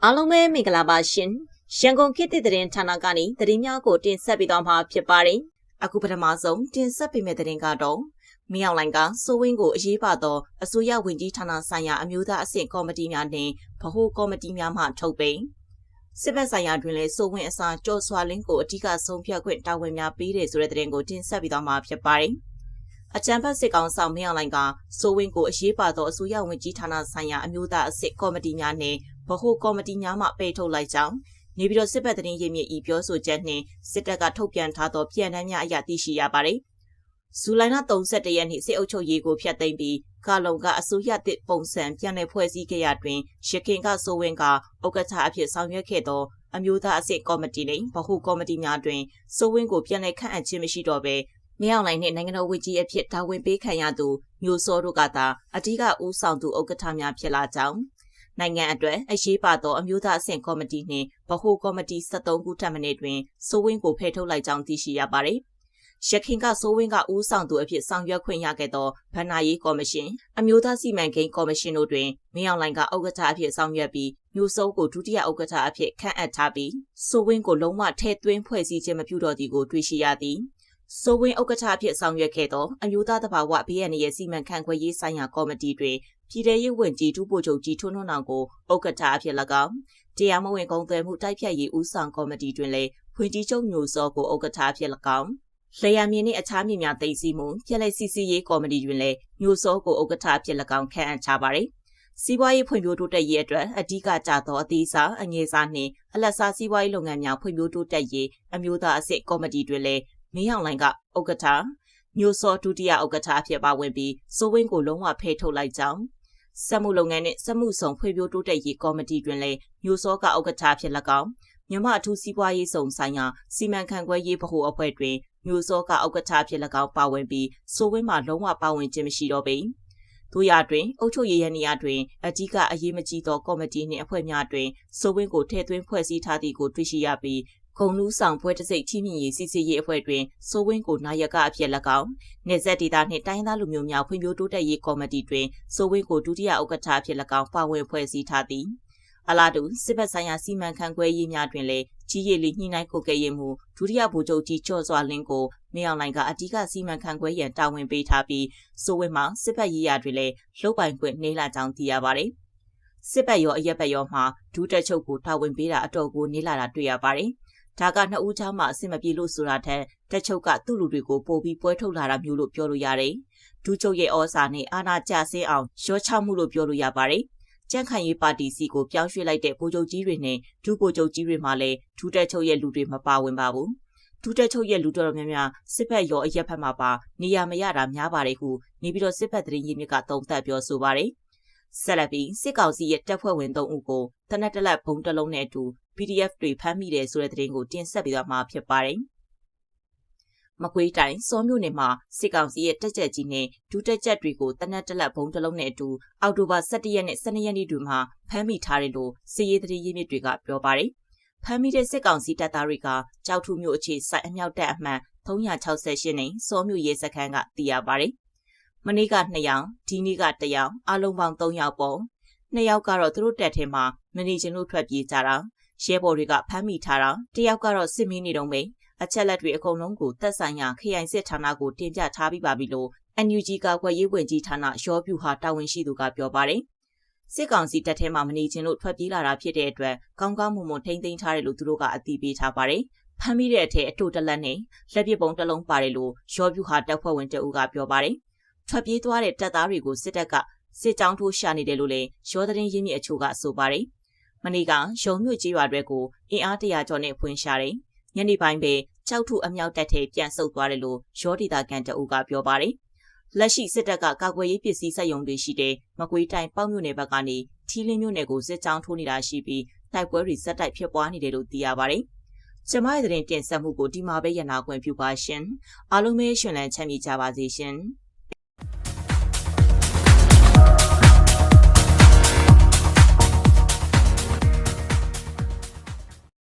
အားလုံးပဲမင်္ဂလာပါရှင်ရန်ကုန်ခေတ်သစ်သတင်းဌာနကနေသတင်းများကိုတင်ဆက်ပေးသွားမှာဖြစ်ပါတယ်အခုပထမဆုံးတင်ဆက်ပေးမယ့်သတင်းကတော့မင်းအောင်လှိုင်ကစိုးဝင်းကိုအရေးပါသောအစိုးရဝန်ကြီးဌာနဆိုင်ရာအမျိုးသားအဆင့်ကော်မတီများနှင့်ဗဟိုကော်မတီများမှထုတ်ပေးစစ်ဘက်ဆိုင်ရာတွင်လည်းစိုးဝင်းအစားကျော်စွာလင်းကိုအထူးဆုံးဖြတ်ခွင့်တာဝန်များပေးတယ်ဆိုတဲ့သတင်းကိုတင်ဆက်ပေးသွားမှာဖြစ်ပါတယ်အကြံဖတ်စစ်ကောင်ဆောင်မင်းအောင်လှိုင်ကစိုးဝင်းကိုအရေးပါသောအစိုးရဝန်ကြီးဌာနဆိုင်ရာအမျိုးသားအဆင့်ကော်မတီများနှင့်ဗဟိုကော်မတီများမှပယ်ထုတ်လိုက်ကြောင်းနေပြည်တော်စစ်ဘက်သတင်းရင်းမြစ်ဤပြောဆိုချက်နှင့်စစ်တပ်ကထုတ်ပြန်ထားသောပြည်ထောင်များအရာသိရှိရပါတယ်။ဇူလိုင်လ31ရက်နေ့စစ်အုပ်ချုပ်ရေးကိုဖျက်သိမ်းပြီးကာလုံကအစိုးရတစ်ပုံစံပြန်လည်ဖွဲ့စည်းခဲ့ရတွင်ရခင်ကစိုးဝင်းကဥက္ကဋ္ဌအဖြစ်ဆောင်ရွက်ခဲ့သောအမျိုးသားအဆင့်ကော်မတီနှင့်ဗဟိုကော်မတီများတွင်စိုးဝင်းကိုပြန်လည်ခန့်အပ်ခြင်းမရှိတော့ဘဲမင်းအောင်လှိုင်နှင့်နိုင်ငံတော်ဝန်ကြီးအဖြစ်တာဝန်ပေးခံရသူမျိုးစောတို့ကသာအထူးဦးဆောင်သူဥက္ကဋ္ဌများဖြစ်လာကြောင်းနိုင်ငံအတွက်အရေးပါသောအမျိုးသားအဆင့်ကော်မတီနှင့်ဗဟိုကော်မတီ73ခုထပ်မံတွင်စိုးဝင်းကိုဖယ်ထုတ်လိုက်ကြောင်းသိရှိရပါသည်။ရခင်ကစိုးဝင်းကဦးဆောင်သူအဖြစ်ဆောင်ရွက်ခွင့်ရခဲ့သောဗဏ္ဍာရေးကော်မရှင်အမျိုးသားစီမံကိန်းကော်မရှင်တို့တွင်မင်းအောင်လှိုင်ကဥက္ကဋ္ဌအဖြစ်ဆောင်ရွက်ပြီးမျိုးစောကိုဒုတိယဥက္ကဋ္ဌအဖြစ်ခန့်အပ်ထားပြီးစိုးဝင်းကိုလုံးဝထည့်သွင်းဖွဲ့စည်းခြင်းမပြုတော့သည်ကိုတွေ့ရှိရသည်။စိုးဝင်းဥက္ကဋ္ဌအဖြစ်ဆောင်ရွက်ခဲ့သောအမျိုးသားသဘာဝဘေးအန္တရာယ်စီမံခန့်ခွဲရေးဆိုင်ရာကော်မတီတွင်ပြည်ထရေးဝန်ကြီးဒုဗိုလ်ချုပ်ကြီးထွန်းထွန်းအောင်ကိုဥက္ကဋ္ဌအဖြစ်၎င်းတရားမဝင်ကုန်သွယ်မှုတိုက်ဖျက်ရေးဦးဆောင်ကော်မတီတွင်လည်းဖွင့်ကြီးချုပ်မျိုးစောကိုဥက္ကဋ္ဌအဖြစ်၎င်းလျှက်ရမြင်းနှင့်အခြားမြင့်များသိသိမှုပြည်လဲစီစီရေးကော်မတီတွင်လည်းမျိုးစောကိုဥက္ကဋ္ဌအဖြစ်၎င်းခန့်အပ်ထားပါသည်စီးပွားရေးဖွံ့ဖြိုးတိုးတက်ရေးအတွက်အဓိကကျသောအသေးစားအငယ်စားနှင့်အလတ်စားစီးပွားရေးလုပ်ငန်းများဖွံ့ဖြိုးတိုးတက်ရေးအမျိုးသားအဆင့်ကော်မတီတွင်လည်းမင်းအောင်လှိုင်ကဥက္ကဋ္ဌမျိုးစောဒုတိယဥက္ကဋ္ဌအဖြစ်ပါဝင်ပြီးစိုးဝင်းကိုလုံးဝဖယ်ထုတ်လိုက်ကြောင်းစက်မှုလုပ်ငန်းနှင့်စက်မှုဆောင်ဖွံ့ဖြိုးတိုးတက်ရေးကော်မတီတွင်လည်းမျိုးစောကဥက္ကဋ္ဌဖြစ်၎င်းမြန်မာအထူးစီးပွားရေးဆောင်ဆိုင်ရာစီမံခန့်ခွဲရေးဗဟိုအဖွဲ့တွင်မျိုးစောကဥက္ကဋ္ဌဖြစ်၎င်းပါဝင်ပြီးစိုးဝင်းမှလုံးဝပါဝင်ခြင်းမရှိတော့ပေ။တို့ရတွင်အုပ်ချုပ်ရေးရန်နေရာတွင်အဓိကအရေးမကြီးသောကော်မတီနှင့်အဖွဲ့များတွင်စိုးဝင်းကိုထည့်သွင်းဖွဲ့စည်းထားသည်ကိုတွေ့ရှိရပြီးဂုံနူးဆောင်ပွဲတစိတ်ချီးမြှင့်ရေးစစ်ဆေးရေးအဖွဲ့တွင်စိုးဝင်းကိုနာယကအဖြစ်၎င်းနေဆက်ဒေတာနှင့်တိုင်းသားလူမျိုးများဖွံ့ဖြိုးတိုးတက်ရေးကော်မတီတွင်စိုးဝင်းကိုဒုတိယဥက္ကဋ္ဌအဖြစ်၎င်းပါဝင်ဖွဲ့စည်းထားသည်အလားတူစစ်ဘက်ဆိုင်ရာစီမံခန့်ခွဲရေးများတွင်လည်းကြီးရည်လီညှိနှိုင်းကိုကဲ့ရေးမှုဒုတိယဗိုလ်ချုပ်ကြီးကျော်စွာလင်းကိုမင်းအောင်လှိုင်ကအဓိကစီမံခန့်ခွဲရန်တာဝန်ပေးထားပြီးစိုးဝင်းမှစစ်ဘက်ရေးရာတွင်လည်းလှုပ်ပိုင်ခွင့်နှေးလာကြောင်းသိရပါတယ်စစ်ဘက်ရောအရက်ဘက်ရောမှဒုတက်ချုပ်ကိုတာဝန်ပေးတာအတော်ကိုနှေးလာတာတွေ့ရပါတယ်ဒါကနှစ်ဦးချားမှအဆင်မပြေလို့ဆိုတာထက်တက်ချုပ်ကသူ့လူတွေကိုပို့ပြီးပွဲထုတ်လာတာမျိုးလို့ပြောလို့ရတယ်။ဒုချုပ်ရဲ့ဩဇာနဲ့အာဏာကျဆင်းအောင်ရောချမှုလို့ပြောလို့ရပါတယ်။ကြံ့ခိုင်ရေးပါတီစီကိုပြောင်းရွှေ့လိုက်တဲ့ဗိုလ်ချုပ်ကြီးတွေနဲ့ဒုဗိုလ်ချုပ်ကြီးတွေမှလည်းဒုတက်ချုပ်ရဲ့လူတွေမပါဝင်ပါဘူး။ဒုတက်ချုပ်ရဲ့လူတော်တော်များများစစ်ဘက်ရောအရက်ဘက်မှာပါနေရာမရတာများပါတယ်ဟုနေပြီးတော့စစ်ဘက်သတင်းရင်းမြစ်ကသုံးသပ်ပြောဆိုပါတယ်။ဆက်လက်ပြီးစစ်ကောင်စီရဲ့တပ်ဖွဲ့ဝင်3ဦးကိုတနက်တလက်ဘုံတစ်လုံးနဲ့အတူ PDF တွေဖမ်းမိတယ်ဆိုတဲ့သတင်းကိုတင်ဆက်ပေးသွားမှာဖြစ်ပါတယ်။မကွေးတိုင်းစောမြို့နယ်မှာစစ်ကောင်စီရဲ့တပ်ချက်ကြီးနဲ့ဒုတပ်ချက်တွေကိုတနက်တလက်ဘုံတစ်လုံးနဲ့အတူအောက်တိုဘာ17ရက်နဲ့12ရက်နေ့တွေမှာဖမ်းမိထားတယ်လို့စစ်ရေးသတင်းရင်းမြစ်တွေကပြောပါတယ်။ဖမ်းမိတဲ့စစ်ကောင်စီတပ်သားတွေကကြောက်ထုမြို့အခြေစိုက်အမြောက်တပ်အမှန်368နဲ့စောမြို့ရဲစခန်းကသိရပါတယ်။မနေ့က2ယောက်ဒီနေ့က1ယောက်အလုံးပေါင်း3ယောက်ပေါ့။2ယောက်ကတော့သူတို့တပ်ထဲမှာမနေချင်လို့ထွက်ပြေးကြတာရဲဘော်တွေကဖမ်းမိထားတာတယောက်ကတော့စစ်မင်းနေတော့မယ်အချက်လက်တွေအကုန်လုံးကိုသက်ဆိုင်ရာခရိုင်စစ်ဌာနကိုတင်ပြထားပြီးပါပြီလို့ NUG ကာကွယ်ရေးဝန်ကြီးဌာနရောပြူဟာတာဝန်ရှိသူကပြောပါတယ်စစ်ကောင်စီတပ်ထဲမှာမနေချင်လို့ထွက်ပြေးလာတာဖြစ်တဲ့အတွက်ကောင်းကောင်းမွန်မွန်ထိန်းသိမ်းထားတယ်လို့သူတို့ကအသိပေးထားပါတယ်ဖမ်းမိတဲ့အထက်အတူတလက်နဲ့လက်ပစ်ပုံတစ်လုံးပါတယ်လို့ရောပြူဟာတပ်ဖွဲ့ဝင်တအူးကပြောပါတယ်ထွက်ပြေးသွားတဲ့တပ်သားတွေကိုစစ်တပ်ကစစ်ကြောင်းထိုးရှာနေတယ်လို့လည်းရောသတင်းရင်းမြစ်အချို့ကဆိုပါတယ်မနေ့ကရုံမြို့ကြီးရွာတွေကိုအင်အား100ကျော်နဲ့ဖွင့်ရှာတယ်။ညနေပိုင်းပဲကြောက်ထုအမြောက်တပ်ထဲပြန်ဆုတ်သွားတယ်လို့ရောဒေတာကန်တအူးကပြောပါတယ်။လက်ရှိစစ်တပ်ကကာကွယ်ရေးပစ္စည်းစက်ရုံတွေရှိတဲ့မကွေးတိုင်းပေါ့မြို့နယ်ဘက်ကနေထီလင်းမြို့နယ်ကိုစစ်ကြောင်းထိုးနေတာရှိပြီးတိုက်ပွဲတွေစက်တိုက်ဖြစ်ပွားနေတယ်လို့သိရပါတယ်။ကျမရဲ့သတင်းတင်ဆက်မှုကိုဒီမှာပဲရနာခွင့်ပြုပါရှင်။အားလုံးပဲရှင်လန်းချမ်းမြေ့ကြပါစေရှင်။